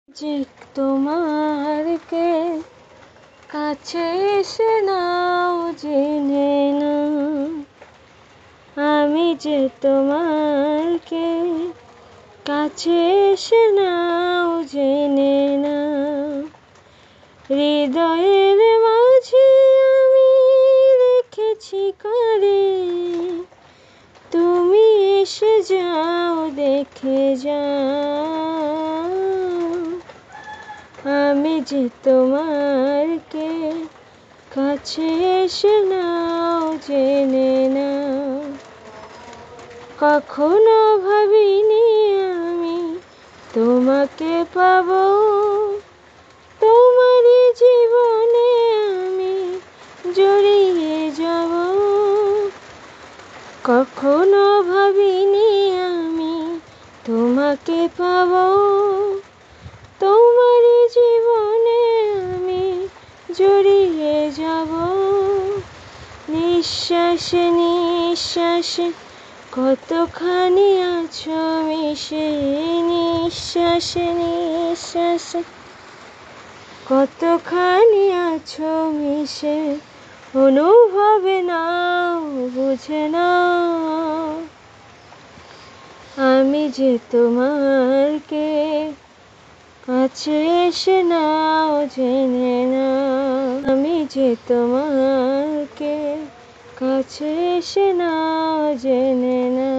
যে তোমারকে কাছে এসে নাও জেনে না, আমি যে তোমারকে কাছে এসে নাও জেনে না। হৃদয়ের মাঝে আমি রেখেছি করে, তুমি এসে যাও দেখে যাও। আমি যে তোমারকে কাছে এসে নাও জেনে না। কখনো ভাবিনি আমি তোমাকে পাবো, তোমারই জীবনে আমি জড়িয়ে যাব। কখনো ভাবিনি আমি তোমাকে পাবো, তোমারই জীবনে আমি জড়িয়ে যাব। নিঃশ্বাসে নিঃশ্বাসে কতখানি আছো মিশে, নিঃশ্বাসে নিঃশ্বাসে কতখানি আছো মিশে, অনুভবে নাও বুঝে নাও। আমি যে তোমারকে কাছে এসে নাও জেনে না, আমি যে তোমারকে কাছে এসে নাও জেনে না।